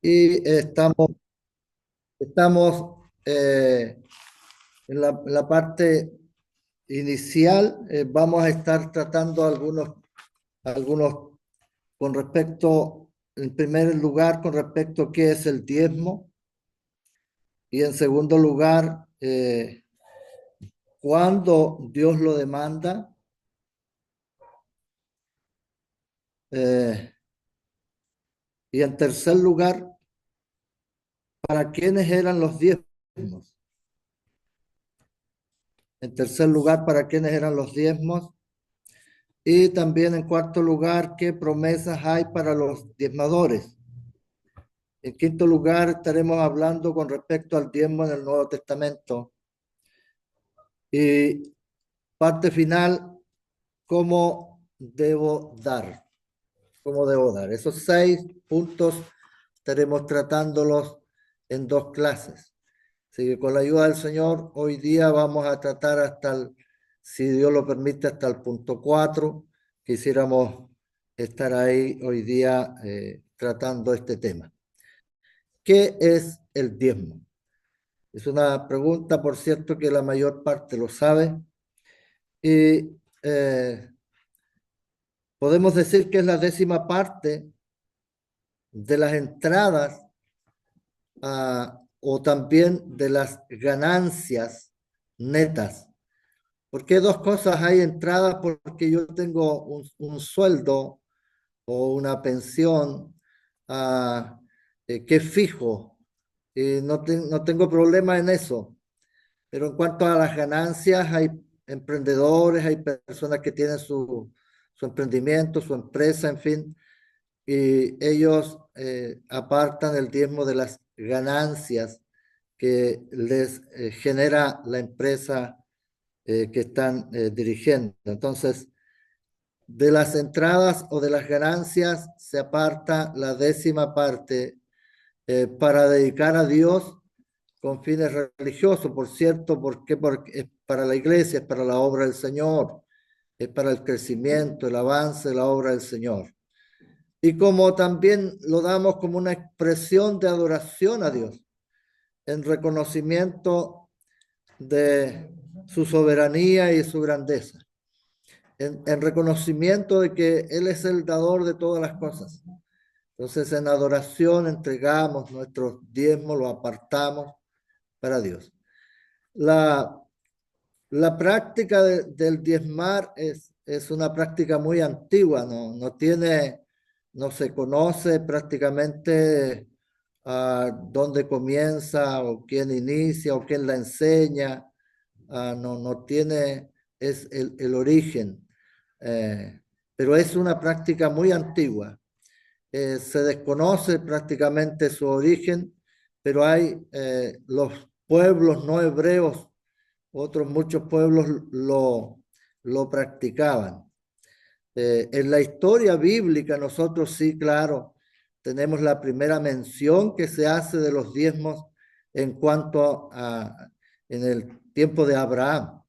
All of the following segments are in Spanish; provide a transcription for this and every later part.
y estamos en la parte inicial. Vamos a estar tratando algunos con respecto, en primer lugar, con respecto a qué es el diezmo y en segundo lugar, cuándo Dios lo demanda. eh, y en tercer lugar, para quiénes eran los diezmos. En tercer lugar, para quiénes eran los diezmos. Y también en cuarto lugar, qué promesas hay para los diezmadores. En quinto lugar, estaremos hablando con respecto al diezmo en el Nuevo Testamento. Y parte final, cómo debo dar. Cómo debo dar. Esos 6 puntos estaremos tratándolos en 2 clases. Así que con la ayuda del Señor, hoy día vamos a tratar si Dios lo permite, hasta el punto 4. Quisiéramos estar ahí hoy día tratando este tema. ¿Qué es el diezmo? Es una pregunta, por cierto, que la mayor parte lo sabe. Y podemos decir que es la 10ª parte de las entradas o también de las ganancias netas. ¿Por qué 2 cosas? Hay entradas porque yo tengo un sueldo o una pensión que es fijo. Y no tengo problema en eso. Pero en cuanto a las ganancias, hay emprendedores, hay personas que tienen su emprendimiento, su empresa, en fin, y ellos apartan el diezmo de las ganancias que les genera la empresa que están dirigiendo. Entonces, de las entradas o de las ganancias se aparta la 10ª parte para dedicar a Dios con fines religiosos, por cierto, porque es para la iglesia, es para la obra del Señor, es para el crecimiento, el avance de la obra del Señor. Y como también lo damos como una expresión de adoración a Dios, en reconocimiento de su soberanía y su grandeza, en reconocimiento de que Él es el dador de todas las cosas. Entonces, en adoración entregamos nuestros diezmos, lo apartamos para Dios. La, la práctica del diezmar es una práctica muy antigua, no se conoce prácticamente dónde comienza o quién inicia o quién la enseña. No tiene, es el origen, eh, pero es una práctica muy antigua. Se desconoce prácticamente su origen, pero hay los pueblos no hebreos, otros muchos pueblos lo practicaban. En la historia bíblica nosotros sí, claro, tenemos la primera mención que se hace de los diezmos en cuanto en el tiempo de Abraham.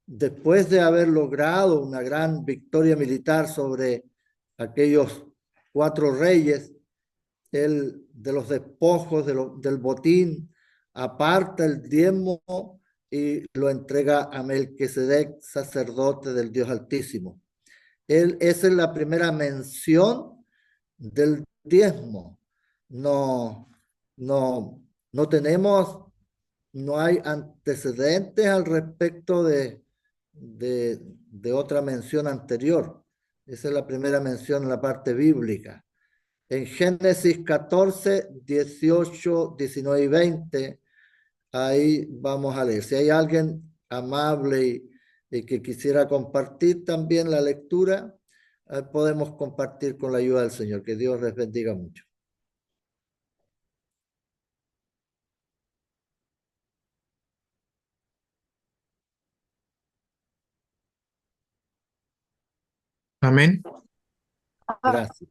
Después de haber logrado una gran victoria militar sobre aquellos 4 reyes, él de los despojos del botín aparta el diezmo y lo entrega a Melquisedec, sacerdote del Dios Altísimo. Esa es la primera mención del diezmo. No, no tenemos, no hay antecedentes al respecto de otra mención anterior. Esa es la primera mención en la parte bíblica. En Génesis 14, 18, 19 y 20, ahí vamos a leer. Si hay alguien amable y que quisiera compartir también la lectura, podemos compartir con la ayuda del Señor. Que Dios les bendiga mucho. Amén. Gracias.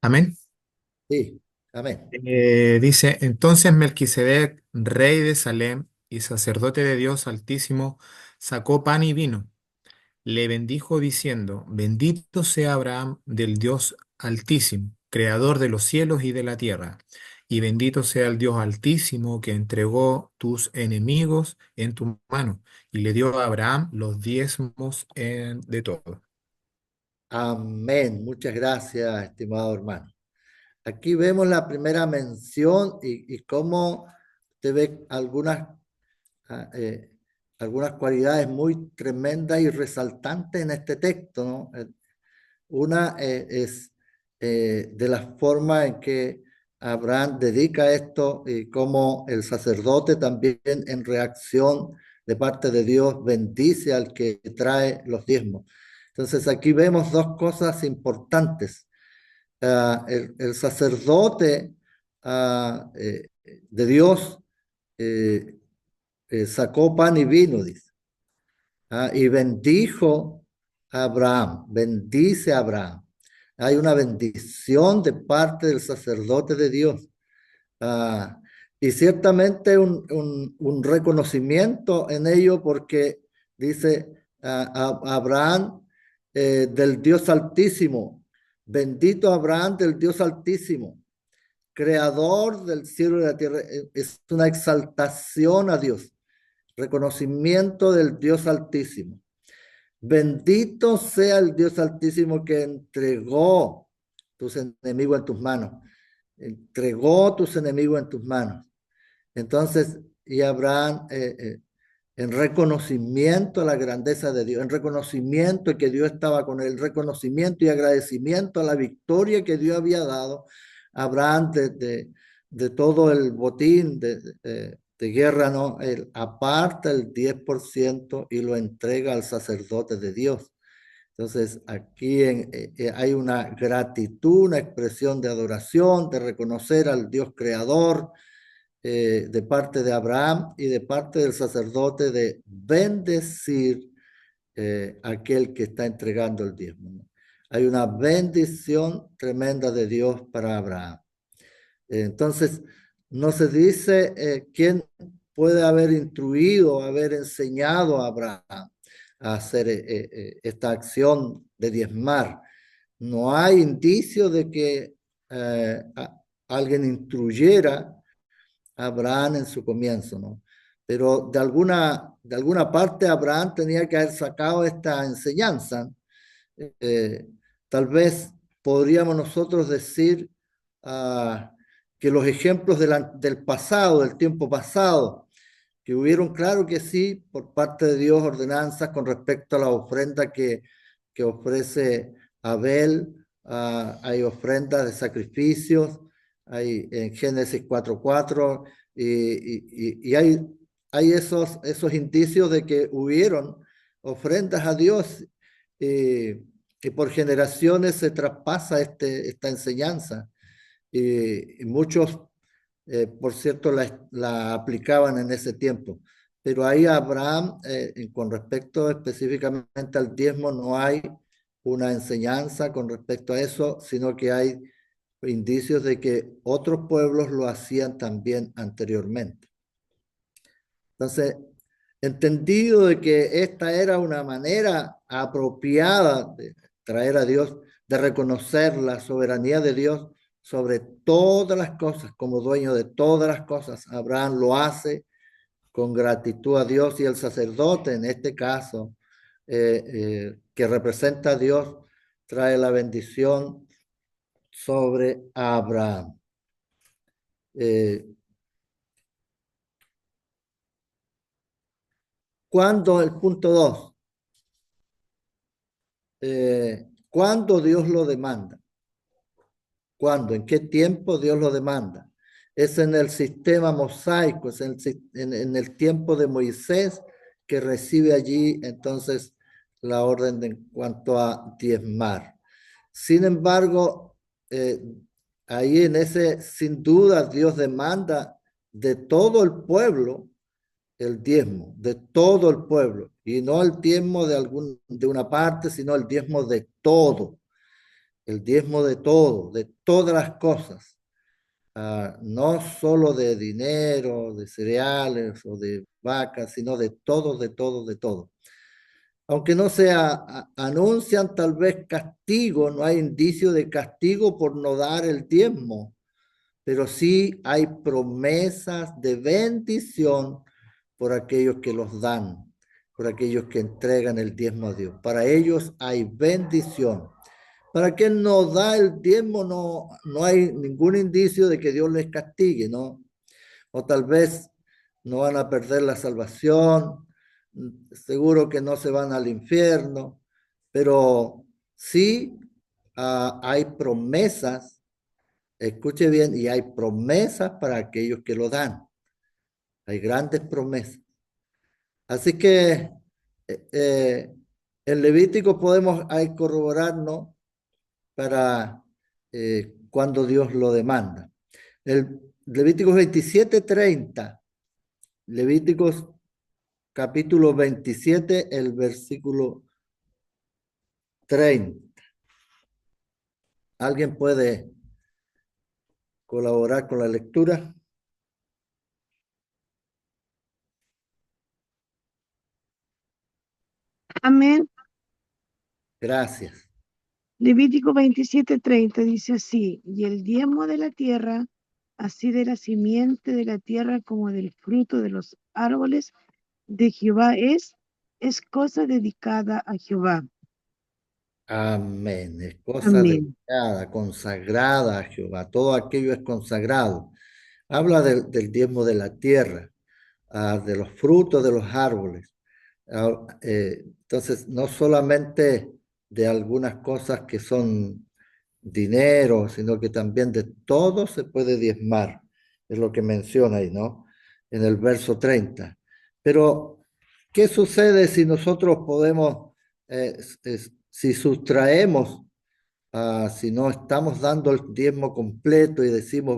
Amén. Sí, amén. Dice, entonces Melquisedec, rey de Salem y sacerdote de Dios Altísimo, sacó pan y vino, le bendijo diciendo, bendito sea Abraham del Dios Altísimo, creador de los cielos y de la tierra. Y bendito sea el Dios Altísimo que entregó tus enemigos en tu mano y le dio a Abraham los diezmos de todo. Amén. Muchas gracias, estimado hermano. Aquí vemos la primera mención y cómo te ve ah, eh, algunas cualidades muy tremendas y resaltantes en este texto, ¿no? Una es de la forma en que Abraham dedica esto y cómo el sacerdote también en reacción de parte de Dios bendice al que trae los diezmos. Entonces aquí vemos dos cosas importantes. El sacerdote de Dios eh, sacó pan y vino, dice. Y bendijo a Abraham, bendice a Abraham. Hay una bendición de parte del sacerdote de Dios. Ah, y ciertamente un reconocimiento en ello porque dice a Abraham del Dios Altísimo, bendito Abraham del Dios Altísimo, creador del cielo y de la tierra. Es una exaltación a Dios, reconocimiento del Dios Altísimo. Bendito sea el Dios Altísimo que entregó tus enemigos en tus manos. Entregó tus enemigos en tus manos. Entonces, y Abraham, en reconocimiento a la grandeza de Dios, en reconocimiento de que Dios estaba con él, reconocimiento y agradecimiento a la victoria que Dios había dado, Abraham de todo el botín de guerra, ¿no? Él aparta el 10% y lo entrega al sacerdote de Dios. Entonces, aquí hay una gratitud, una expresión de adoración, de reconocer al Dios creador, de parte de Abraham y de parte del sacerdote de bendecir aquel que está entregando el diezmo, ¿no? Hay una bendición tremenda de Dios para Abraham. Entonces, no se dice quién puede haber instruido, haber enseñado a Abraham a hacer esta acción de diezmar. No hay indicio de que alguien instruyera a Abraham en su comienzo, ¿no? Pero de alguna parte Abraham tenía que haber sacado esta enseñanza. Eh, Tal vez podríamos nosotros decir que los ejemplos del pasado, del tiempo pasado, que hubieron, claro que sí, por parte de Dios, ordenanzas con respecto a la ofrenda que ofrece Abel. Hay ofrendas de sacrificios, hay en Génesis 4:4, y hay esos indicios de que hubieron ofrendas a Dios, y por generaciones se traspasa esta enseñanza. Y muchos, por cierto, la aplicaban en ese tiempo. Pero ahí Abraham, con respecto específicamente al diezmo, no hay una enseñanza con respecto a eso, sino que hay indicios de que otros pueblos lo hacían también anteriormente. Entonces, entendido de que esta era una manera apropiada de traer a Dios, de reconocer la soberanía de Dios sobre todas las cosas, como dueño de todas las cosas, Abraham lo hace con gratitud a Dios, y el sacerdote, en este caso, que representa a Dios, trae la bendición sobre Abraham. Cuando el punto 2, ¿cuándo Dios lo demanda? ¿Cuándo? ¿En qué tiempo Dios lo demanda? Es en el sistema mosaico, es en el tiempo de Moisés, que recibe allí entonces la orden en cuanto a diezmar. Sin embargo, eh, ahí en ese, sin duda, Dios demanda de todo el pueblo el diezmo, de todo el pueblo, y no el diezmo de una parte, sino el diezmo de todo, el diezmo de todo, de todas las cosas. No solo de dinero, de cereales o de vacas, sino de todo, de todo, de todo. aunque no se anuncian tal vez castigo, no hay indicio de castigo por no dar el diezmo, pero sí hay promesas de bendición por aquellos que los dan, por aquellos que entregan el diezmo a Dios. Para ellos hay bendición. Para quien no da el diezmo no hay ningún indicio de que Dios les castigue, ¿no? O tal vez no van a perder la salvación, seguro que no se van al infierno, pero sí hay promesas, escuche bien, y hay promesas para aquellos que lo dan. Hay grandes promesas. Así que en Levítico podemos ahí corroborarnos para cuando Dios lo demanda. El Levíticos 27:30, Levíticos capítulo 27, el versículo 30. ¿Alguien puede colaborar con la lectura? Amén. Gracias. Levítico 27:30 dice así, y el diezmo de la tierra, así de la simiente de la tierra como del fruto de los árboles de Jehová es cosa dedicada a Jehová. Amén. Es cosa Amén. dedicada, consagrada a Jehová. Todo aquello es consagrado. Habla del diezmo de la tierra, de los frutos de los árboles. Entonces, no solamente de algunas cosas que son dinero, sino que también de todo se puede diezmar. Es lo que menciona ahí, ¿no? En el verso 30. Pero, ¿qué sucede si nosotros podemos, si sustraemos, si no estamos dando el diezmo completo y decimos,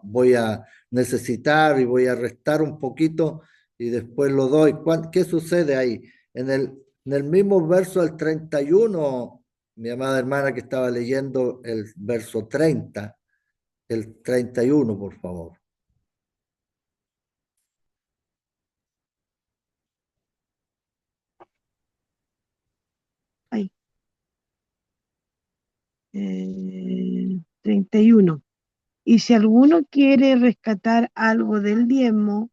voy a necesitar y voy a restar un poquito y después lo doy? ¿Qué sucede ahí? En el mismo verso del 31, mi amada hermana que estaba leyendo el verso 30, el 31, por favor. Ay, 31. Y si alguno quiere rescatar algo del diezmo,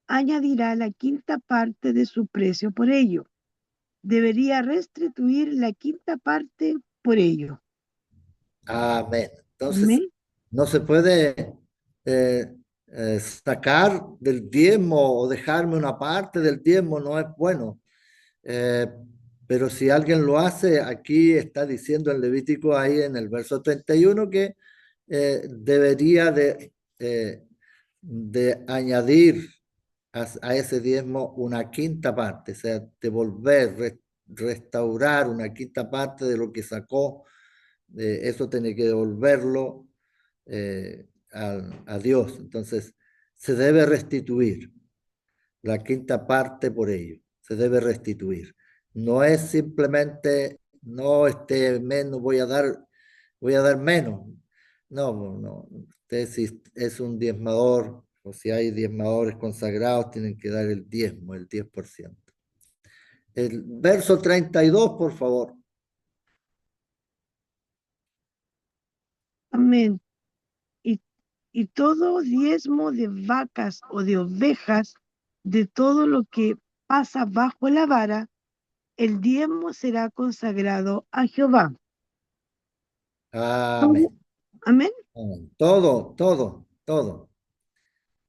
añadirá la quinta parte de su precio por ello. Debería restituir la quinta parte por ello. Amén. Entonces, Amén. no se puede sacar del diezmo o dejarme una parte del diezmo, no es bueno. Eh, pero si alguien lo hace, aquí está diciendo el Levítico ahí en el verso 31 que debería de añadir a ese diezmo una quinta parte, o sea, devolver, restaurar una quinta parte de lo que sacó. Eso tiene que devolverlo a Dios. Entonces, se debe restituir la quinta parte por ello. Se debe restituir. No es simplemente, no, menos, voy a dar menos. No. Usted si es un diezmador o si hay diezmadores consagrados, tienen que dar el diezmo, el 10%. El verso 32, por favor. Amén. Y, y todo diezmo de vacas o de ovejas, de todo lo que pasa bajo la vara, el diezmo será consagrado a Jehová. Amén. Amén. Amén. Todo.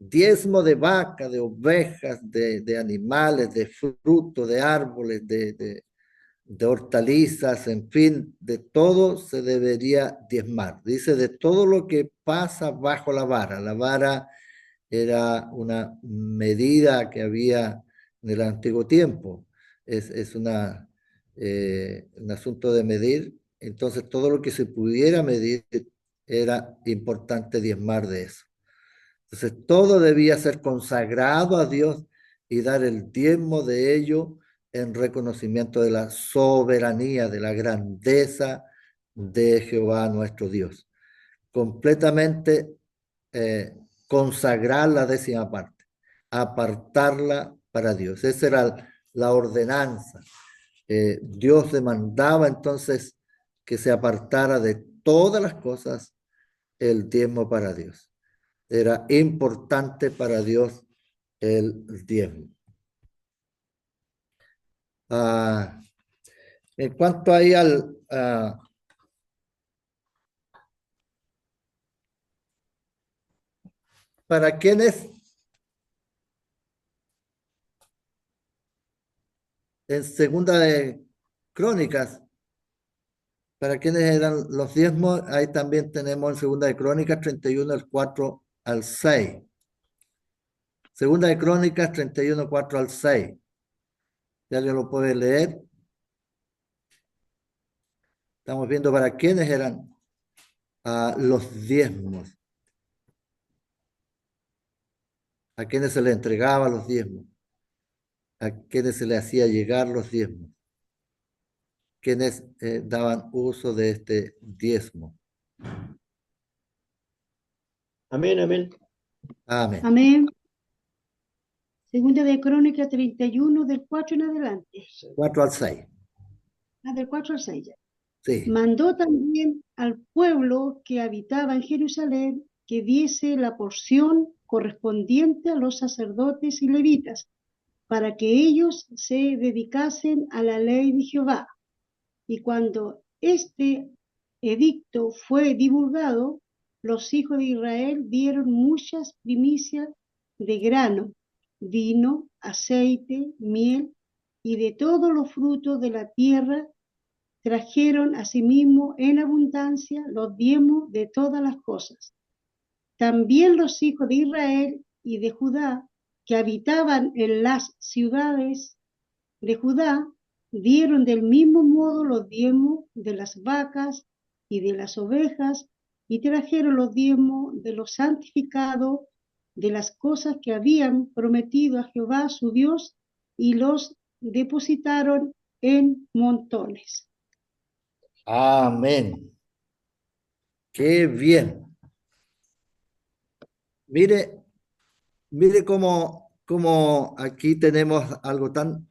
Diezmo de vaca, de ovejas, de animales, de fruto, de árboles, de hortalizas, en fin, de todo se debería diezmar. Dice de todo lo que pasa bajo la vara. La vara era una medida que había en el antiguo tiempo. Es un asunto de medir. Entonces, todo lo que se pudiera medir era importante diezmar de eso. Entonces, todo debía ser consagrado a Dios y dar el diezmo de ello en reconocimiento de la soberanía, de la grandeza de Jehová nuestro Dios. Completamente consagrar la décima parte, apartarla para Dios. Esa era la ordenanza. Dios demandaba entonces que se apartara de todas las cosas el diezmo para Dios. Era importante para Dios el diezmo. Ah, en cuanto ahí ¿para quiénes? En segunda de Crónicas, ¿para quiénes eran los diezmos? Ahí también tenemos en segunda de Crónicas 31, del 4 al 6. Segunda de Crónicas 31, 4 al 6. Ya lo puede leer. Estamos viendo para quiénes eran los diezmos. A quiénes se le entregaba los diezmos. A quiénes se le hacía llegar los diezmos. Quienes daban uso de este diezmo. Amén, amén. Amén. Amén. Segunda de Crónica 31, del 4 en adelante. 4 al 6. Del 4 al 6 ya. Sí. Mandó también al pueblo que habitaba en Jerusalén que diese la porción correspondiente a los sacerdotes y levitas, para que ellos se dedicasen a la ley de Jehová. Y cuando este edicto fue divulgado, los hijos de Israel dieron muchas primicias de grano, vino, aceite, miel y de todos los frutos de la tierra. Trajeron asimismo en abundancia los diezmos de todas las cosas. También los hijos de Israel y de Judá, que habitaban en las ciudades de Judá, dieron del mismo modo los diezmos de las vacas y de las ovejas, y trajeron los diezmos de los santificados, de las cosas que habían prometido a Jehová su Dios, y los depositaron en montones. Amén. Qué bien. Mire cómo aquí tenemos algo tan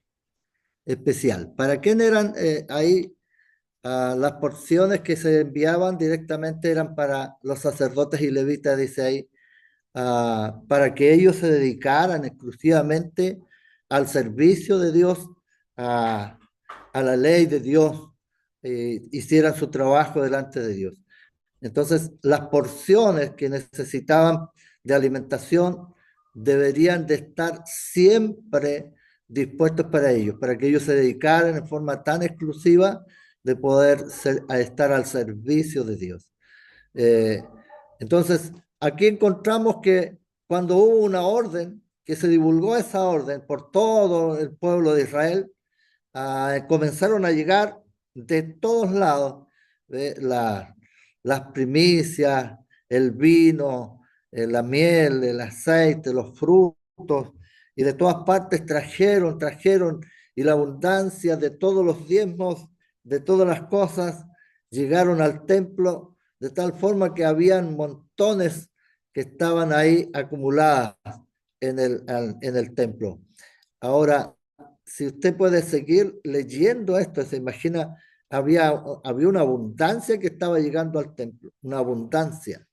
especial. ¿Para quién eran ahí las porciones que se enviaban directamente? Eran para los sacerdotes y levitas, dice ahí, para que ellos se dedicaran exclusivamente al servicio de Dios, a la ley de Dios, hicieran su trabajo delante de Dios. Entonces, las porciones que necesitaban de alimentación deberían de estar siempre dispuestos para ellos, para que ellos se dedicaran en forma tan exclusiva de poder estar al servicio de Dios. Entonces, aquí encontramos que cuando hubo una orden, que se divulgó esa orden por todo el pueblo de Israel, comenzaron a llegar de todos lados las primicias, el vino, la miel, el aceite, los frutos, y de todas partes trajeron, y la abundancia de todos los diezmos, de todas las cosas, llegaron al templo, de tal forma que habían montones que estaban ahí acumuladas en el templo. Ahora, si usted puede seguir leyendo esto, se imagina, había una abundancia que estaba llegando al templo, una abundancia.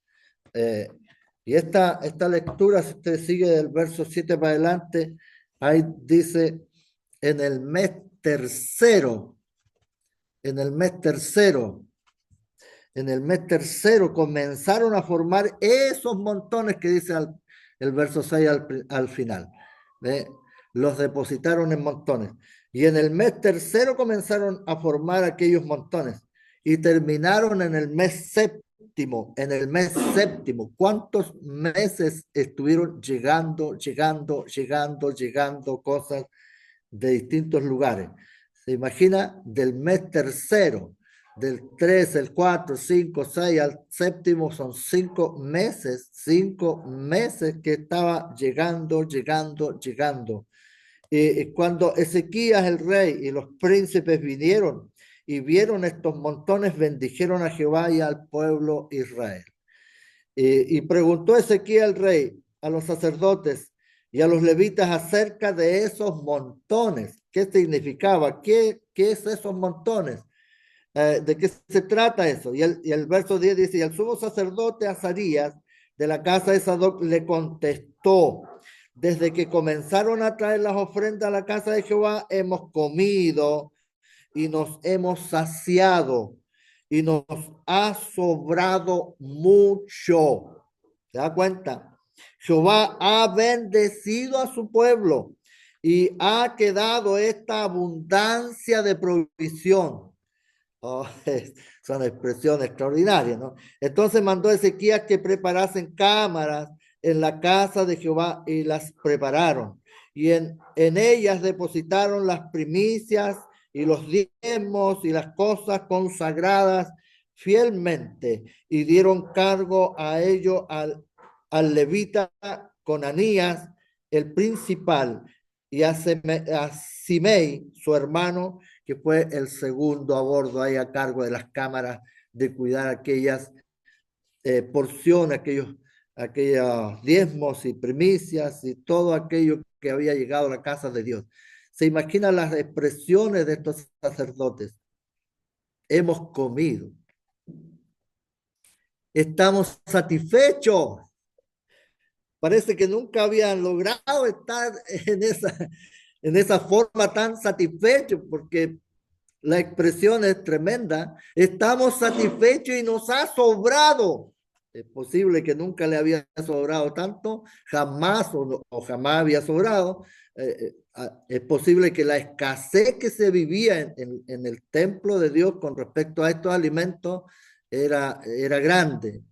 Y esta lectura, si usted sigue del verso 7 para adelante, ahí dice, en el mes tercero, en el mes tercero, comenzaron a formar esos montones que dice el verso 6 al final. Los depositaron en montones. Y en el mes tercero comenzaron a formar aquellos montones. Y terminaron en el mes séptimo. En el mes séptimo. ¿Cuántos meses estuvieron llegando cosas de distintos lugares? Se imagina, del mes tercero, del 3, el 4, 5, 6 al séptimo, son 5 meses que estaba llegando. Cuando Ezequías el rey y los príncipes vinieron y vieron estos montones, bendijeron a Jehová y al pueblo Israel. Y preguntó Ezequías el rey a los sacerdotes y a los levitas acerca de esos montones qué significaba, qué es esos montones. ¿De qué se trata eso? Y el verso 10 dice, y el sumo sacerdote Azarías de la casa de Sadoc le contestó, desde que comenzaron a traer las ofrendas a la casa de Jehová, hemos comido y nos hemos saciado y nos ha sobrado mucho. ¿Se da cuenta? Jehová ha bendecido a su pueblo y ha quedado esta abundancia de provisión. Oh, son expresiones extraordinarias, ¿no? Entonces mandó a Ezequías que preparasen cámaras en la casa de Jehová y las prepararon. Y en ellas depositaron las primicias y los diezmos y las cosas consagradas fielmente y dieron cargo a ello al levita Conanías, el principal, y a Simei, su hermano, que fue el segundo a bordo ahí a cargo de las cámaras de cuidar aquellas porciones, aquellos diezmos y primicias y todo aquello que había llegado a la casa de Dios. ¿Se imaginan las expresiones de estos sacerdotes? Hemos comido. Estamos satisfechos. Parece que nunca habían logrado estar en esa forma tan satisfechos, porque la expresión es tremenda. Estamos satisfechos y nos ha sobrado. Es posible que nunca le había sobrado tanto, jamás o jamás había sobrado. Es posible que la escasez que se vivía en el templo de Dios con respecto a estos alimentos era grande.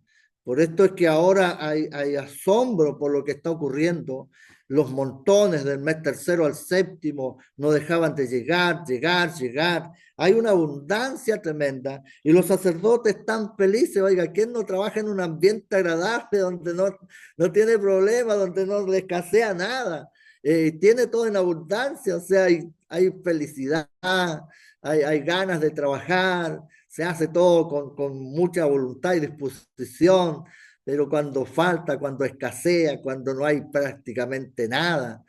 Por esto es que ahora hay asombro por lo que está ocurriendo. Los montones del mes tercero al séptimo no dejaban de llegar. Hay una abundancia tremenda y los sacerdotes están felices. Oiga, ¿quién no trabaja en un ambiente agradable donde no tiene problema, donde no le escasea nada? Tiene todo en abundancia, o sea, hay felicidad, hay ganas de trabajar, se hace todo con mucha voluntad y disposición, pero cuando falta, cuando escasea, cuando no hay prácticamente nada,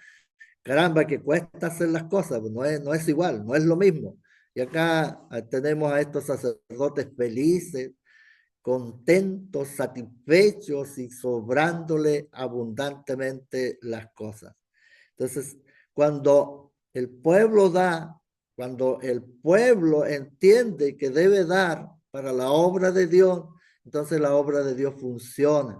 caramba, que cuesta hacer las cosas, pues no es igual, no es lo mismo. Y acá tenemos a estos sacerdotes felices, contentos, satisfechos y sobrándole abundantemente las cosas. Entonces, cuando el pueblo da, cuando el pueblo entiende que debe dar para la obra de Dios, entonces la obra de Dios funciona.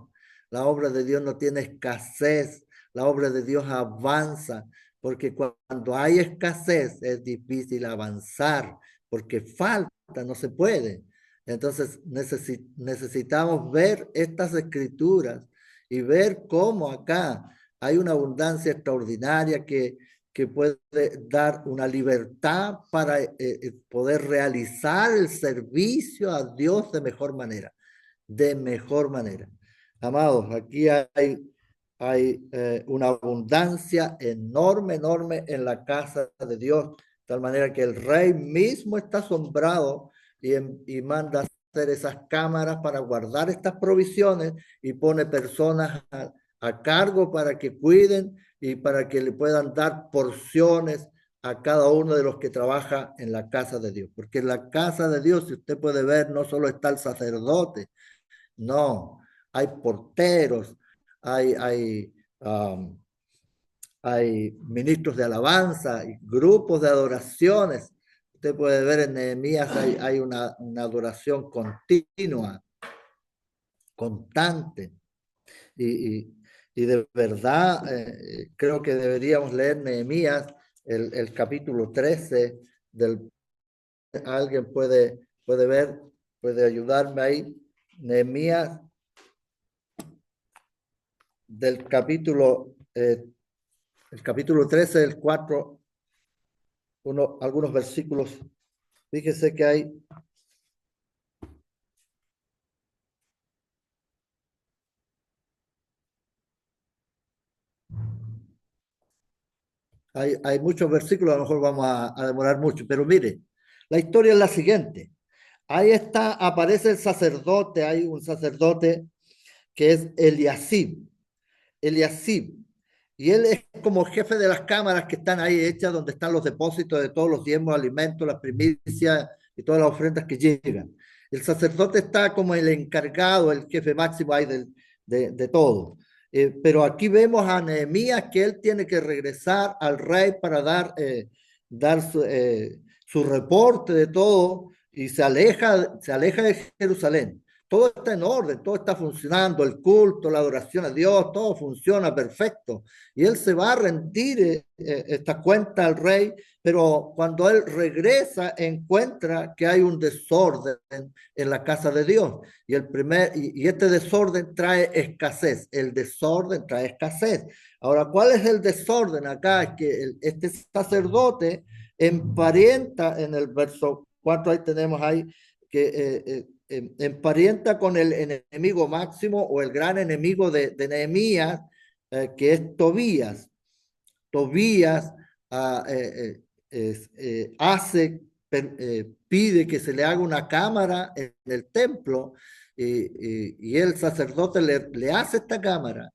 La obra de Dios no tiene escasez, la obra de Dios avanza, porque cuando hay escasez es difícil avanzar, porque falta, no se puede. Entonces necesitamos ver estas escrituras y ver cómo acá hay una abundancia extraordinaria que puede dar una libertad para poder realizar el servicio a Dios de mejor manera, Amados, aquí hay una abundancia enorme en la casa de Dios, de tal manera que el rey mismo está asombrado y manda hacer esas cámaras para guardar estas provisiones y pone personas a cargo para que cuiden y para que le puedan dar porciones a cada uno de los que trabaja en la casa de Dios. Porque en la casa de Dios, si usted puede ver, no solo está el sacerdote, no, hay porteros, hay ministros de alabanza, hay grupos de adoraciones. Usted puede ver en Nehemías hay una adoración continua, constante. Y de verdad creo que deberíamos leer Nehemías, el capítulo 13 alguien puede ver, puede ayudarme ahí. Nehemías del capítulo el capítulo 13 del 4, algunos versículos. Fíjese que hay muchos versículos, a lo mejor vamos a demorar mucho, pero mire, la historia es la siguiente. Ahí está, aparece el sacerdote, hay un sacerdote que es Eliasib. Y él es como jefe de las cámaras que están ahí hechas, donde están los depósitos de todos los diezmos, alimentos, las primicias y todas las ofrendas que llegan. El sacerdote está como el encargado, el jefe máximo ahí de todo. Pero aquí vemos a Nehemías que él tiene que regresar al rey para dar su reporte de todo y se aleja de Jerusalén. Todo está en orden, todo está funcionando, el culto, la adoración a Dios, todo funciona perfecto. Y él se va a rendir esta cuenta al rey, pero cuando él regresa encuentra que hay un desorden en la casa de Dios. Y este desorden trae escasez. El desorden trae escasez. Ahora, ¿cuál es el desorden acá? Es que este sacerdote emparenta en el verso 4, ahí tenemos ahí que emparenta con el enemigo máximo o el gran enemigo de Nehemías, que es Tobías. Tobías pide que se le haga una cámara en el templo y el sacerdote le hace esta cámara.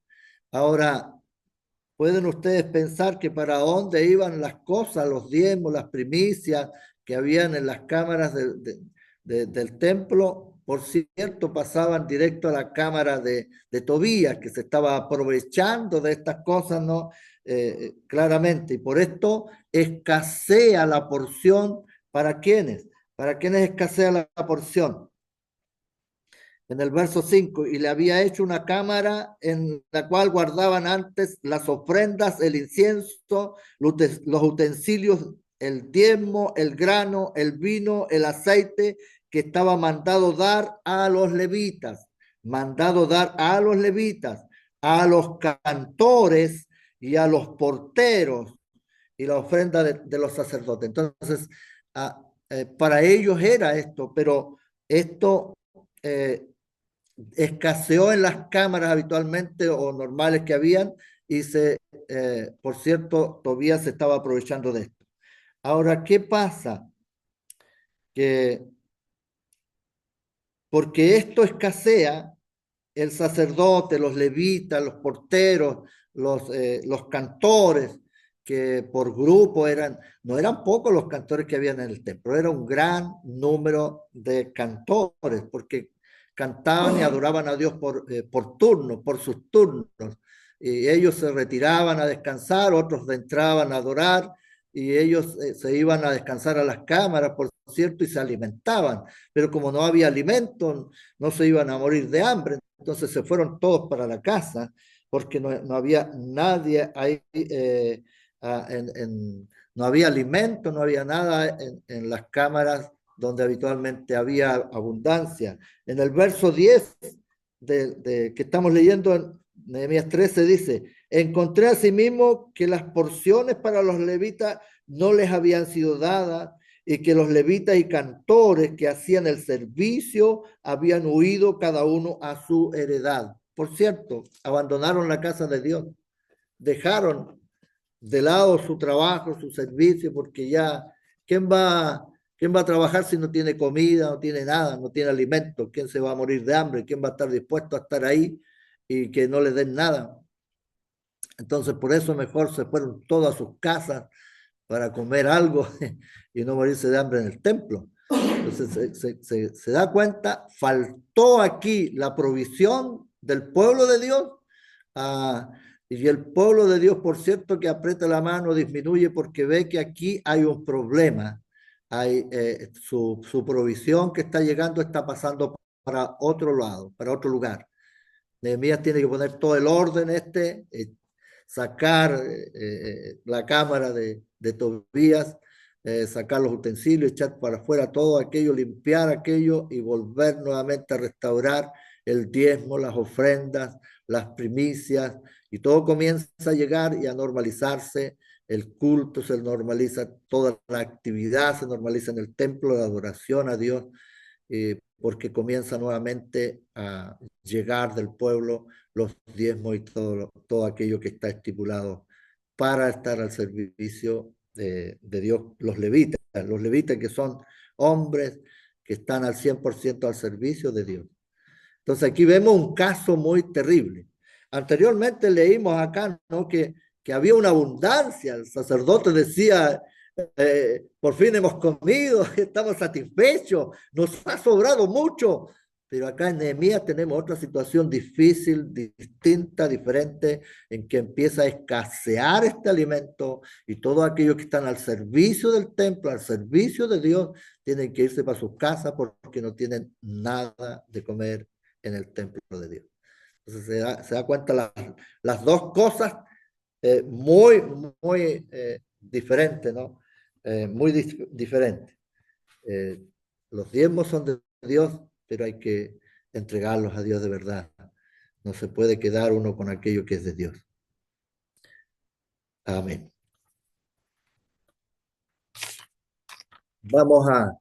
Ahora, pueden ustedes pensar que para dónde iban las cosas, los diezmos, las primicias que habían en las cámaras del templo. Por cierto, pasaban directo a la cámara de Tobías, que se estaba aprovechando de estas cosas, ¿no? Claramente. Y por esto escasea la porción. ¿Para quiénes? ¿Para quiénes escasea la porción? En el verso 5, y le había hecho una cámara en la cual guardaban antes las ofrendas, el incienso, los utensilios, el diezmo, el grano, el vino, el aceite, que estaba mandado dar a los levitas, a los cantores y a los porteros, y la ofrenda de los sacerdotes. Entonces, para ellos era esto, pero esto escaseó en las cámaras habitualmente o normales que habían y por cierto, Tobías se estaba aprovechando de esto. Ahora, ¿qué pasa? Que porque esto escasea, el sacerdote, los levitas, los porteros, los cantores, que por grupo no eran pocos los cantores que habían en el templo, era un gran número de cantores, porque cantaban y adoraban a Dios por turnos, por sus turnos. Y ellos se retiraban a descansar, otros entraban a adorar, y ellos se iban a descansar a las cámaras, por cierto, y se alimentaban. Pero como no había alimento, no se iban a morir de hambre. Entonces se fueron todos para la casa, porque no había nadie ahí, no había alimento, no había nada en las cámaras donde habitualmente había abundancia. En el verso 10 que estamos leyendo en Nehemías 13 dice, encontré asimismo que las porciones para los levitas no les habían sido dadas y que los levitas y cantores que hacían el servicio habían huido cada uno a su heredad. Por cierto, abandonaron la casa de Dios, dejaron de lado su trabajo, su servicio, porque ya, ¿quién va a trabajar si no tiene comida, no tiene nada, no tiene alimento? ¿Quién se va a morir de hambre? ¿Quién va a estar dispuesto a estar ahí y que no le den nada? Entonces, por eso mejor se fueron todas a sus casas para comer algo y no morirse de hambre en el templo. Entonces se da cuenta, faltó aquí la provisión del pueblo de Dios, y el pueblo de Dios, por cierto, que aprieta la mano, disminuye porque ve que aquí hay un problema, hay su provisión que está llegando está pasando para otro lado, para otro lugar. Nehemías tiene que poner todo el orden sacar la cámara de Tobías, sacar los utensilios, echar para afuera todo aquello, limpiar aquello y volver nuevamente a restaurar el diezmo, las ofrendas, las primicias, y todo comienza a llegar y a normalizarse. El culto se normaliza, toda la actividad se normaliza en el templo, la adoración a Dios, porque comienza nuevamente a llegar del pueblo los diezmos y todo aquello que está estipulado para estar al servicio de Dios, los levitas que son hombres que están al 100% al servicio de Dios. Entonces aquí vemos un caso muy terrible. Anteriormente leímos acá, ¿no?, que que había una abundancia. El sacerdote decía, por fin hemos comido, estamos satisfechos, nos ha sobrado mucho. Pero acá en Nehemías tenemos otra situación difícil, distinta, diferente, en que empieza a escasear este alimento y todos aquellos que están al servicio del templo, al servicio de Dios, tienen que irse para sus casas porque no tienen nada de comer en el templo de Dios. Entonces se da cuenta las dos cosas muy, muy diferentes, ¿no? Muy diferentes. Los diezmos son de Dios, pero hay que entregarlos a Dios de verdad. No se puede quedar uno con aquello que es de Dios. Amén. Vamos a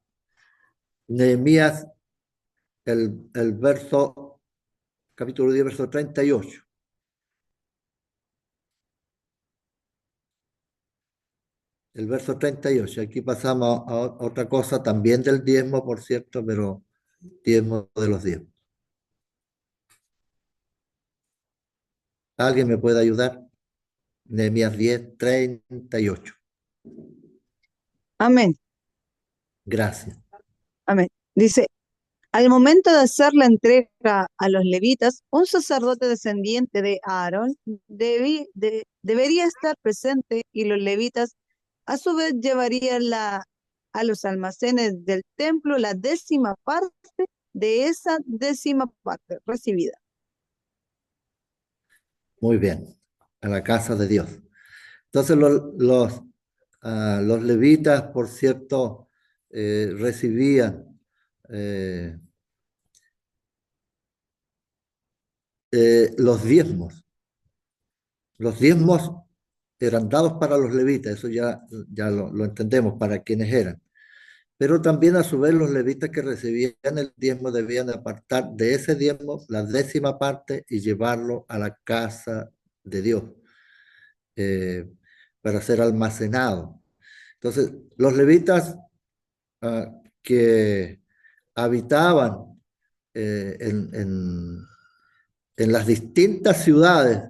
Nehemías, el verso, capítulo 10, verso 38. El verso 38. Aquí pasamos a otra cosa, también del diezmo, por cierto, pero diezmo de los diezmos. ¿Alguien me puede ayudar? Nehemías 10, 38. Amén, Gracias. amén. Dice, al momento de hacer la entrega a los levitas, un sacerdote descendiente de Aarón debería estar presente y los levitas a su vez llevarían a los almacenes del templo la 10ª parte de esa 10ª parte recibida. Muy bien. A la casa de Dios. Entonces los levitas, por cierto, recibían los diezmos. Los diezmos eran dados para los levitas, eso ya lo entendemos, para quienes eran. Pero también a su vez los levitas que recibían el diezmo debían apartar de ese diezmo la 10ª parte y llevarlo a la casa de Dios para ser almacenado. Entonces, los levitas que habitaban en las distintas ciudades,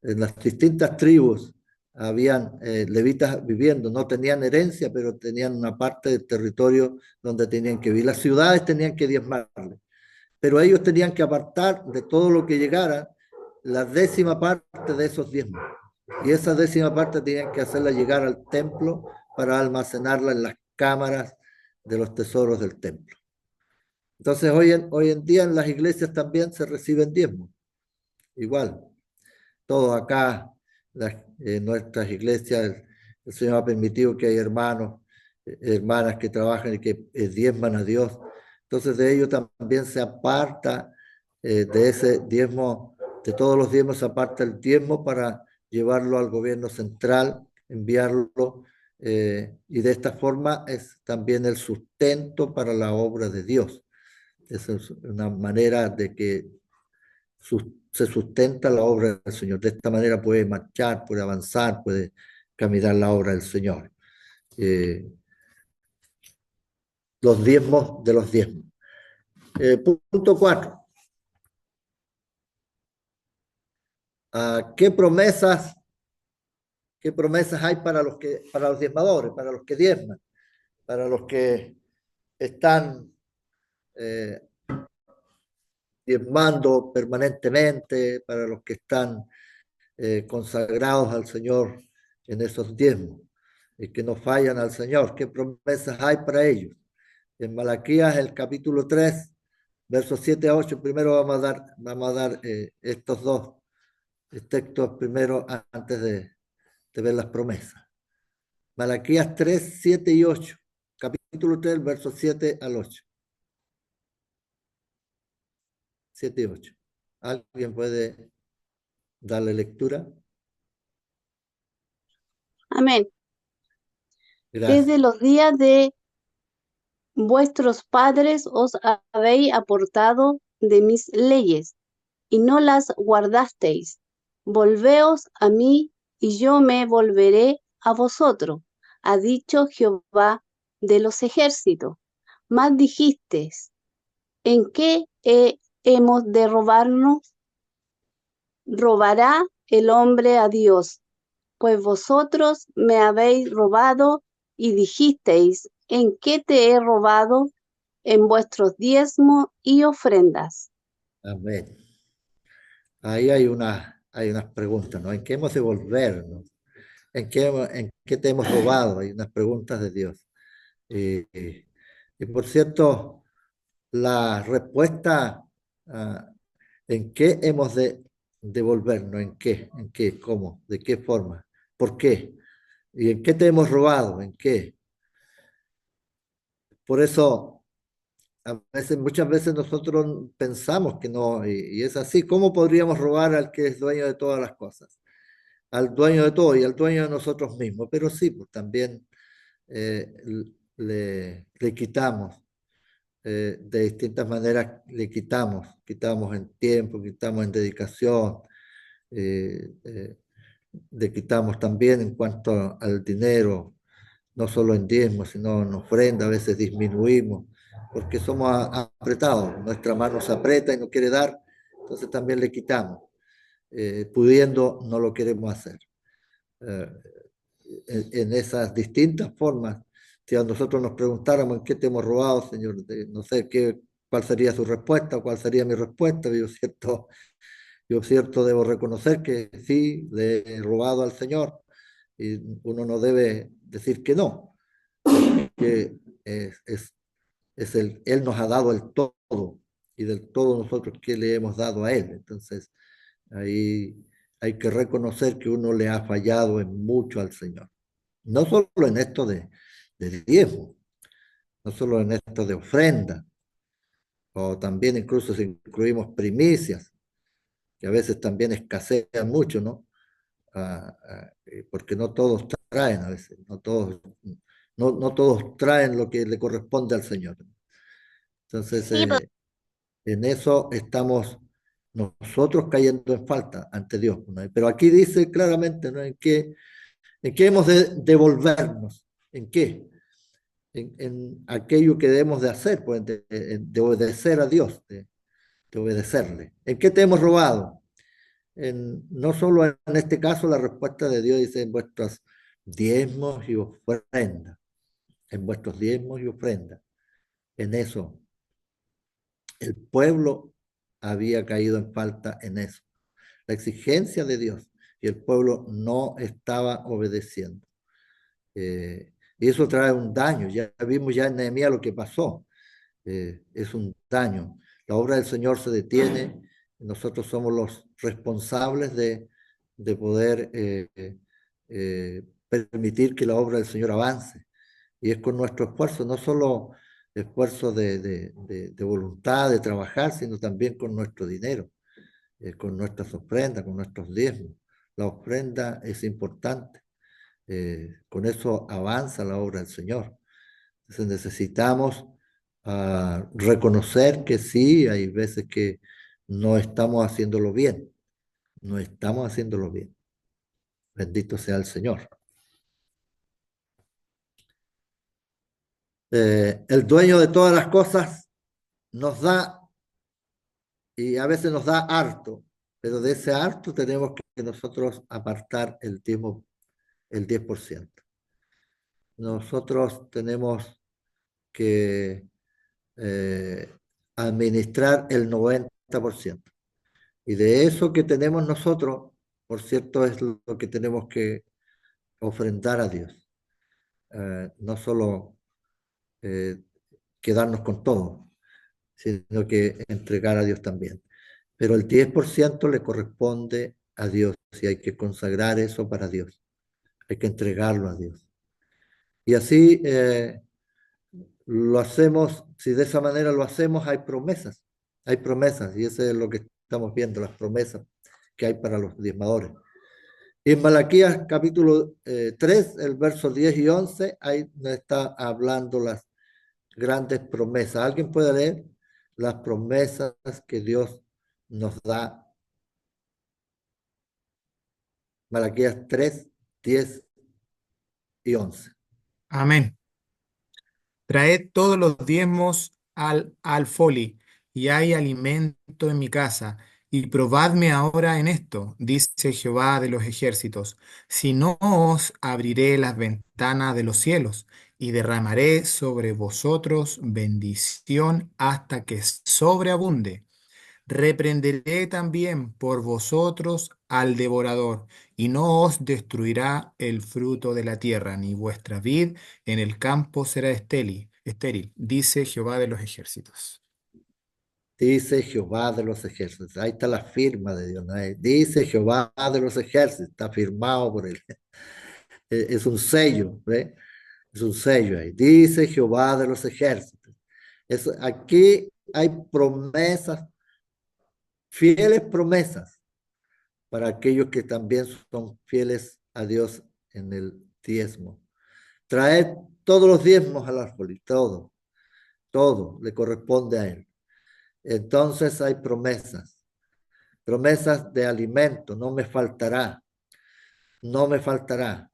en las distintas tribus, habían levitas viviendo, no tenían herencia, pero tenían una parte del territorio donde tenían que vivir. Las ciudades tenían que diezmarle, pero ellos tenían que apartar de todo lo que llegara la 10ª parte de esos diezmos. Y esa 10ª parte tenían que hacerla llegar al templo para almacenarla en las cámaras de los tesoros del templo. Entonces, hoy en día en las iglesias también se reciben diezmos. Igual, todos acá, en nuestras iglesias, el Señor ha permitido que hay hermanos, hermanas que trabajan y que diezman a Dios. Entonces, de ello también se aparta de ese diezmo, de todos los diezmos se aparta el diezmo para llevarlo al gobierno central, enviarlo, y de esta forma es también el sustento para la obra de Dios. Esa es una manera de que se sustenta la obra del Señor. De esta manera puede marchar, puede avanzar, puede caminar la obra del Señor. Los diezmos de los diezmos. Punto 4. ¿Qué promesas hay para los diezmadores, para los que diezman, para los que están diezmando permanentemente, para los que están consagrados al Señor en esos diezmos y que no fallan al Señor? ¿Qué promesas hay para ellos? En Malaquías, el capítulo 3, versos 7 a 8, primero vamos a dar estos dos textos primero antes de ver las promesas. Malaquías 3, 7 y 8. Capítulo 3, versos 7 al 8. 7 y 8. ¿Alguien puede darle lectura? Amén. Gracias. Desde los días de vuestros padres os habéis aportado de mis leyes, y no las guardasteis. Volveos a mí, y yo me volveré a vosotros, ha dicho Jehová de los ejércitos. Mas dijisteis, ¿en qué hemos de robarnos? ¿Robará el hombre a Dios? Pues vosotros me habéis robado y dijisteis, ¿en qué te he robado? En vuestros diezmos y ofrendas. Amén. Ahí hay unas preguntas, ¿no? ¿En qué hemos de volvernos? En qué te hemos robado? Hay unas preguntas de Dios. Y por cierto, la respuesta, ah, ¿en qué hemos de devolvernos? ¿En qué? ¿En qué? ¿Cómo? ¿De qué forma? ¿Por qué? ¿Y en qué te hemos robado? ¿En qué? Por eso, a veces, muchas veces nosotros pensamos que no, y es así. ¿Cómo podríamos robar al que es dueño de todas las cosas? Al dueño de todo y al dueño de nosotros mismos. Pero sí, pues también eh, le quitamos. De distintas maneras quitamos en tiempo, quitamos en dedicación, eh, eh, le quitamos también en cuanto al dinero, no solo en diezmos, sino en ofrenda, a veces disminuimos, porque somos apretados, nuestra mano se aprieta y no quiere dar, entonces también le quitamos, pudiendo no lo queremos hacer. Eh, en esas distintas formas. Si a nosotros nos preguntáramos en qué te hemos robado, Señor, no sé cuál sería su respuesta o cuál sería mi respuesta. Yo cierto debo reconocer que sí, le he robado al Señor y uno no debe decir que no, que Él nos ha dado el todo y del todo nosotros que le hemos dado a Él. Entonces, ahí hay que reconocer que uno le ha fallado en mucho al Señor. No solo en esto de diezmo, no solo en esto de ofrenda, o también incluso si incluimos primicias, que a veces también escasean mucho, ¿no? Porque no todos traen a veces, no todos traen lo que le corresponde al Señor. Entonces, Sí, en eso estamos nosotros cayendo en falta ante Dios, ¿no? Pero aquí dice claramente, ¿no? En qué hemos de devolvernos, en qué, en aquello que debemos de hacer, pues de obedecer a Dios, de obedecerle. ¿En qué te hemos robado? No solo en este caso la respuesta de Dios dice en vuestros diezmos y ofrendas, en vuestros diezmos y ofrendas. En eso, el pueblo había caído en falta en eso. La exigencia de Dios y el pueblo no estaba obedeciendo. Y eso trae un daño. Ya vimos ya en Nehemías lo que pasó. Es un daño. La obra del Señor se detiene. Nosotros somos los responsables de poder permitir que la obra del Señor avance. Y es con nuestro esfuerzo, no solo esfuerzo de voluntad, de trabajar, sino también con nuestro dinero, con nuestras ofrendas, con nuestros diezmos. La ofrenda es importante. Con eso avanza la obra del Señor. Entonces necesitamos reconocer que sí, hay veces que no estamos haciéndolo bien, no estamos haciéndolo bien. Bendito sea el Señor. El dueño de todas las cosas nos da y a veces nos da harto, pero de ese harto tenemos que nosotros apartar el 10%. Nosotros tenemos que eh, administrar el 90%. Y de eso que tenemos nosotros, por cierto, es lo que tenemos que ofrendar a Dios. No solo eh, quedarnos con todo, sino que entregar a Dios también. Pero el 10% le corresponde a Dios y hay que consagrar eso para Dios. Hay que entregarlo a Dios. Y así lo hacemos, si de esa manera lo hacemos, hay promesas, y eso es lo que estamos viendo, las promesas que hay para los diezmadores. Y en Malaquías capítulo 3, el verso 10 y 11, ahí nos está hablando las grandes promesas. ¿Alguien puede leer las promesas que Dios nos da? Malaquías 3, 10 y 11. Amén. Traed todos los diezmos al alfolí, y hay alimento en mi casa. Y probadme ahora en esto, dice Jehová de los ejércitos, si no os abriré las ventanas de los cielos y derramaré sobre vosotros bendición hasta que sobreabunde. Reprenderé también por vosotros al devorador, y no os destruirá el fruto de la tierra, ni vuestra vid en el campo será estéril, dice Jehová de los ejércitos. Dice Jehová de los ejércitos. Ahí está la firma de Dios, ¿no? Dice Jehová de los ejércitos. Está firmado por él. Es un sello, ¿ve? Es un sello ahí. Dice Jehová de los ejércitos. Aquí hay promesas, fieles promesas para aquellos que también son fieles a Dios en el diezmo. Traed todos los diezmos al árbol y todo le corresponde a él. Entonces hay promesas de alimento, no me faltará, no me faltará.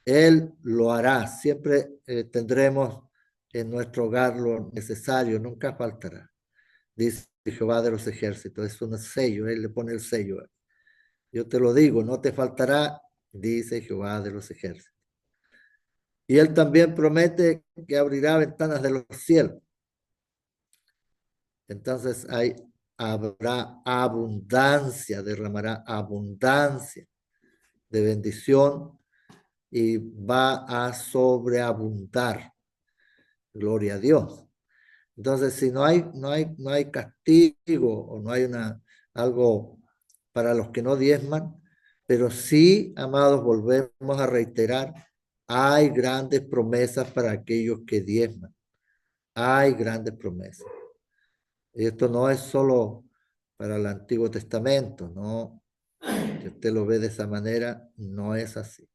Él lo hará, siempre tendremos en nuestro hogar lo necesario, nunca faltará. Dice Jehová de los ejércitos, es un sello, él le pone el sello. Yo te lo digo, no te faltará, dice Jehová de los ejércitos. Y él también promete que abrirá ventanas de los cielos. Entonces habrá abundancia, derramará abundancia de bendición y va a sobreabundar. Gloria a Dios. Entonces, si no hay castigo o no hay algo para los que no diezman, pero sí, amados, volvemos a reiterar, hay grandes promesas para aquellos que diezman. Hay grandes promesas. Esto no es solo para el Antiguo Testamento, no. Si usted lo ve de esa manera, no es así.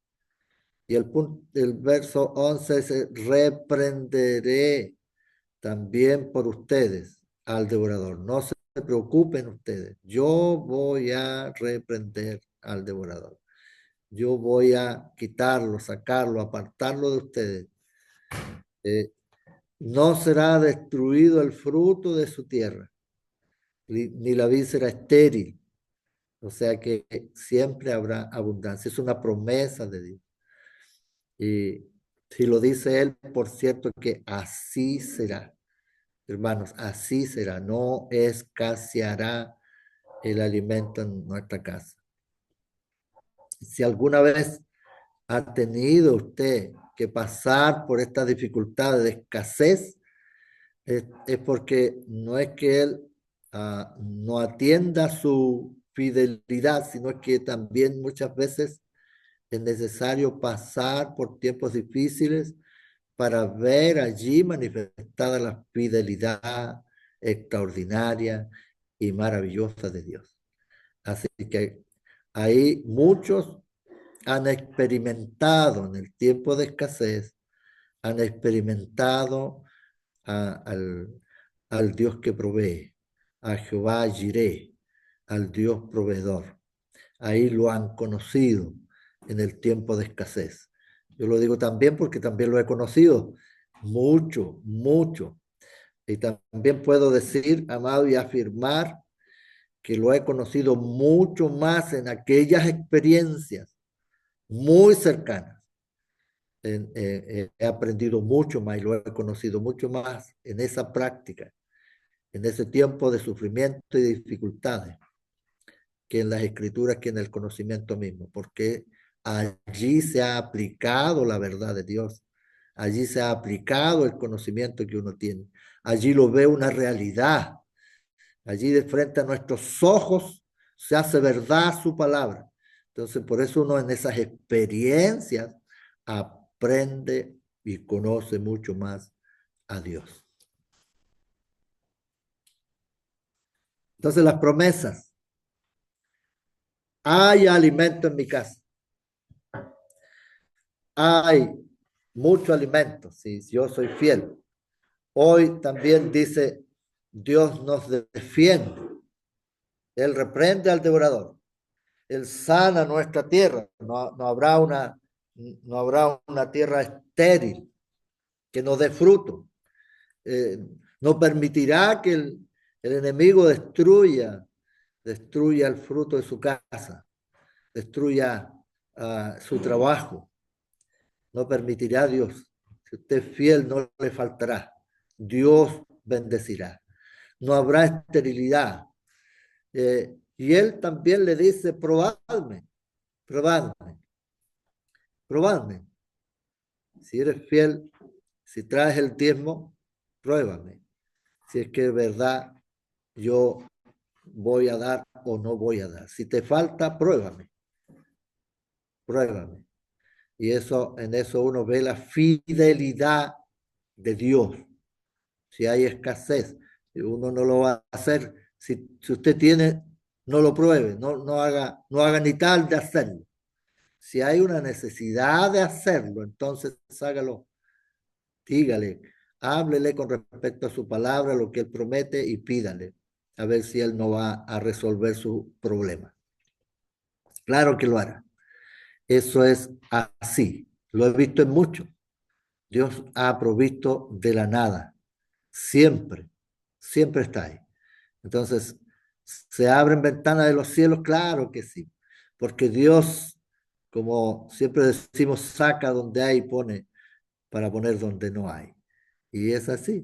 Y el verso 11 dice, reprenderé también por ustedes al devorador. No se preocupen ustedes. Yo voy a reprender al devorador. Yo voy a quitarlo, sacarlo, apartarlo de ustedes. No será destruido el fruto de su tierra, ni la vid será estéril. O sea que siempre habrá abundancia. Es una promesa de Dios. Y si lo dice él, por cierto que así será. Hermanos, así será. No escaseará el alimento en nuestra casa. Si alguna vez ha tenido usted que pasar por estas dificultades de escasez, es porque no es que él no atienda su fidelidad, sino que también muchas veces es necesario pasar por tiempos difíciles para ver allí manifestada la fidelidad extraordinaria y maravillosa de Dios. Así que ahí muchos han experimentado en el tiempo de escasez, han experimentado al Dios que provee, a Jehová Jireh, al Dios proveedor. Ahí lo han conocido en el tiempo de escasez. Yo lo digo también porque también lo he conocido mucho, mucho. Y también puedo decir, amado, y afirmar que lo he conocido mucho más en aquellas experiencias muy cercanas. He aprendido mucho más y lo he conocido mucho más en esa práctica, en ese tiempo de sufrimiento y dificultades, que en las escrituras, que en el conocimiento mismo, porque allí se ha aplicado la verdad de Dios, allí se ha aplicado el conocimiento que uno tiene, allí lo ve una realidad, allí de frente a nuestros ojos se hace verdad su palabra. Entonces, por eso uno en esas experiencias aprende y conoce mucho más a Dios. Entonces, las promesas. Hay alimento en mi casa. Hay mucho alimento, si yo soy fiel. Hoy también dice, Dios nos defiende. Él reprende al devorador. Él sana nuestra tierra. No habrá una tierra estéril que no dé fruto. No permitirá que el enemigo destruya destruya el fruto de su casa, destruya su trabajo. No permitirá Dios. Si usted es fiel, no le faltará. Dios bendecirá. No habrá esterilidad. Y él también le dice, probadme, probadme, probadme. Si eres fiel, si traes el diezmo, pruébame. Si es que de verdad yo voy a dar o no voy a dar. Si te falta, pruébame, pruébame. Y eso, en eso uno ve la fidelidad de Dios. Si hay escasez, uno no lo va a hacer. Si usted tiene, no lo pruebe, no haga ni tal de hacerlo. Si hay una necesidad de hacerlo, entonces hágalo. Dígale, háblele con respecto a su palabra, lo que él promete y pídale, a ver si él no va a resolver su problema. Claro que lo hará. Eso es así. Lo he visto en muchos. Dios ha provisto de la nada. Siempre, siempre está ahí. Entonces, ¿se abren ventanas de los cielos? Claro que sí. Porque Dios, como siempre decimos, saca donde hay y pone para poner donde no hay. Y es así.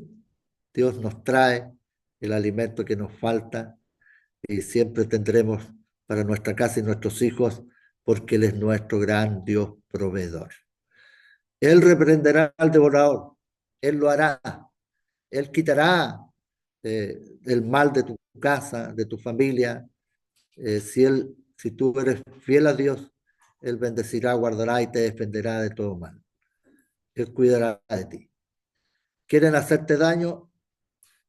Dios nos trae el alimento que nos falta y siempre tendremos para nuestra casa y nuestros hijos porque Él es nuestro gran Dios proveedor. Él reprenderá al devorador. Él lo hará. Él quitará el mal de tu casa, de tu familia. Si tú eres fiel a Dios, Él bendecirá, guardará y te defenderá de todo mal. Él cuidará de ti. ¿Quieren hacerte daño?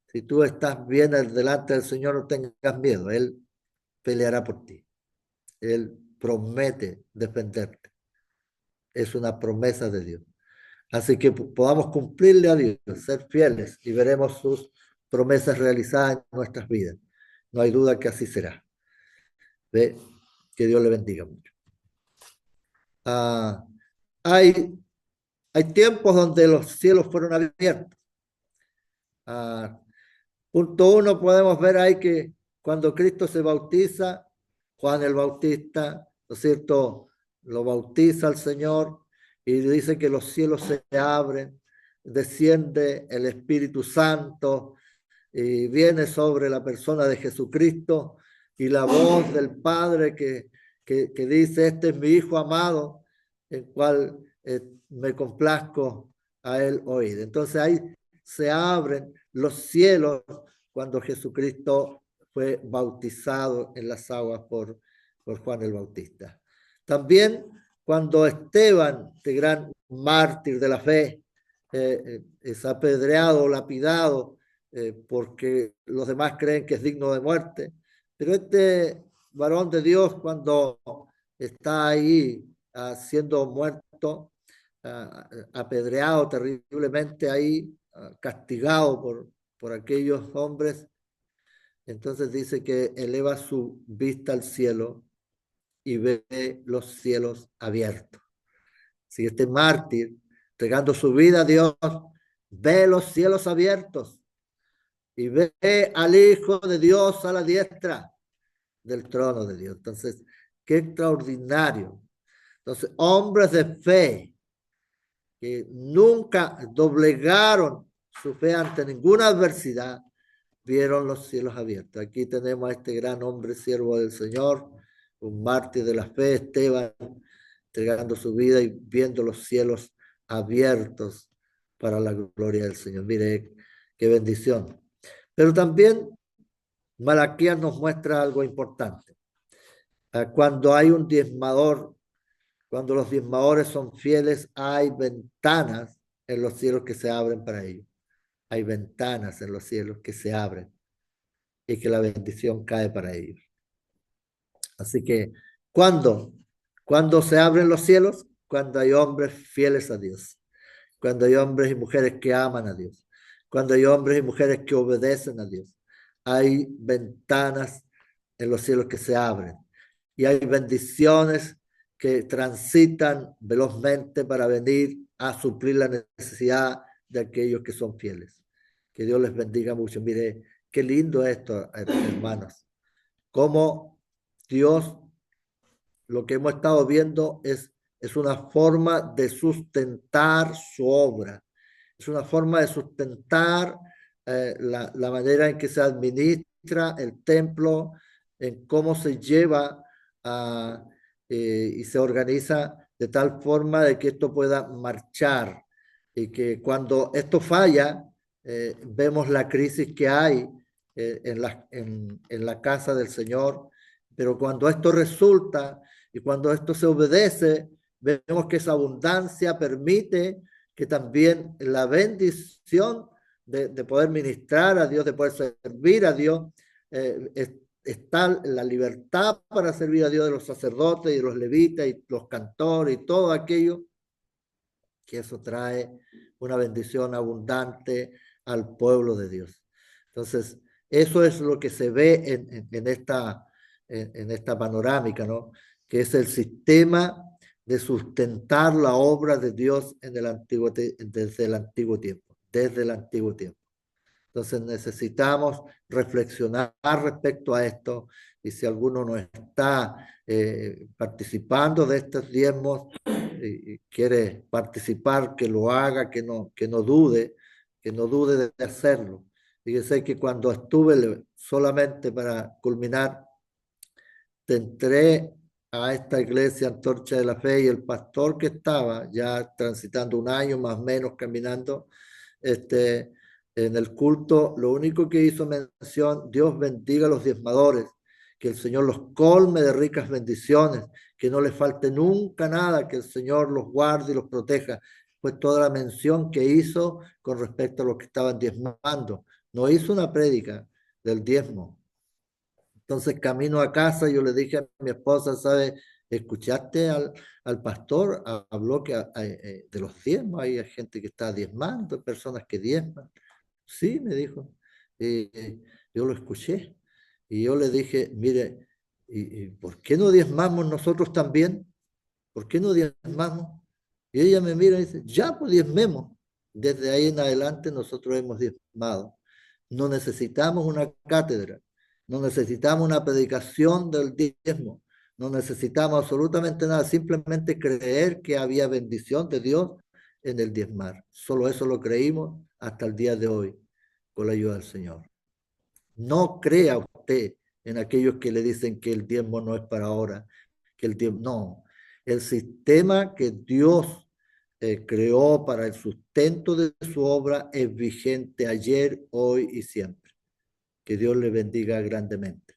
Si tú estás bien delante del Señor, no tengas miedo. Él peleará por ti. Él promete defenderte. Es una promesa de Dios. Así que podamos cumplirle a Dios, ser fieles y veremos sus promesas realizadas en nuestras vidas. No hay duda que así será. ¿Ve? Que Dios le bendiga mucho. Ah, hay tiempos donde los cielos fueron abiertos. Punto 1, podemos ver ahí que cuando Cristo se bautiza, Juan el Bautista, ¿no es cierto?, lo bautiza al Señor y dice que los cielos se abren, desciende el Espíritu Santo y viene sobre la persona de Jesucristo y la voz del Padre que dice, este es mi Hijo amado, el cual me complazco a él oír. Entonces ahí se abren los cielos cuando Jesucristo fue bautizado en las aguas por Juan el Bautista. También cuando Esteban, este gran mártir de la fe, es apedreado, lapidado, porque los demás creen que es digno de muerte. Pero este varón de Dios, cuando está ahí siendo muerto, apedreado terriblemente ahí, castigado por aquellos hombres, entonces dice que eleva su vista al cielo y ve los cielos abiertos. Si este mártir, entregando su vida a Dios, ve los cielos abiertos y ve al Hijo de Dios a la diestra del trono de Dios. Entonces, qué extraordinario. Entonces, hombres de fe que nunca doblegaron su fe ante ninguna adversidad, vieron los cielos abiertos. Aquí tenemos a este gran hombre, siervo del Señor, un mártir de la fe, Esteban, entregando su vida y viendo los cielos abiertos para la gloria del Señor. Mire, qué bendición. Pero también Malaquías nos muestra algo importante. Cuando hay un diezmador, cuando los diezmadores son fieles, hay ventanas en los cielos que se abren para ellos. Hay ventanas en los cielos que se abren y que la bendición cae para ellos. Así que, ¿cuándo se abren los cielos? Cuando hay hombres fieles a Dios. Cuando hay hombres y mujeres que aman a Dios. Cuando hay hombres y mujeres que obedecen a Dios. Hay ventanas en los cielos que se abren. Y hay bendiciones que transitan velozmente para venir a suplir la necesidad de aquellos que son fieles. Que Dios les bendiga mucho. Mire, qué lindo esto, hermanos. cómo Dios, lo que hemos estado viendo es una forma de sustentar su obra, es una forma de sustentar la manera en que se administra el templo, en cómo se lleva y se organiza de tal forma de que esto pueda marchar y que cuando esto falla, vemos la crisis que hay en la casa del Señor, pero cuando esto resulta y cuando esto se obedece, vemos que esa abundancia permite que también la bendición de poder ministrar a Dios, de poder servir a Dios, está la libertad para servir a Dios de los sacerdotes y de los levitas y los cantores y todo aquello, que eso trae una bendición abundante al pueblo de Dios. Entonces, eso es lo que se ve en esta panorámica, ¿no? Que es el sistema de sustentar la obra de Dios desde el antiguo tiempo, desde el antiguo tiempo. Entonces necesitamos reflexionar respecto a esto y si alguno no está participando de estos diezmos y quiere participar, que lo haga, que no dude de hacerlo. Fíjese que cuando estuve, solamente para culminar, entré a esta iglesia Antorcha de la Fe y el pastor que estaba ya transitando un año más o menos caminando en el culto, lo único que hizo mención: Dios bendiga a los diezmadores, que el Señor los colme de ricas bendiciones, que no les falte nunca nada, que el Señor los guarde y los proteja. Fue toda la mención que hizo con respecto a los que estaban diezmando. No hizo una prédica del diezmo. Entonces, camino a casa, yo le dije a mi esposa, ¿sabe? ¿Escuchaste al pastor? Habló de los diezmos, hay gente que está diezmando, personas que diezman. Sí, me dijo. Yo lo escuché. Y yo le dije, mire, ¿y por qué no diezmamos nosotros también? ¿Por qué no diezmamos? Y ella me mira y dice, ya, pues diezmemos. Desde ahí en adelante nosotros hemos diezmado. No necesitamos una cátedra, no necesitamos una predicación del diezmo, no necesitamos absolutamente nada, simplemente creer que había bendición de Dios en el diezmar. Solo eso lo creímos hasta el día de hoy, con la ayuda del Señor. No crea usted en aquellos que le dicen que el diezmo no es para ahora, que el diezmo, no. El sistema que Dios creó para el sustento de su obra es vigente ayer, hoy y siempre. Que Dios le bendiga grandemente.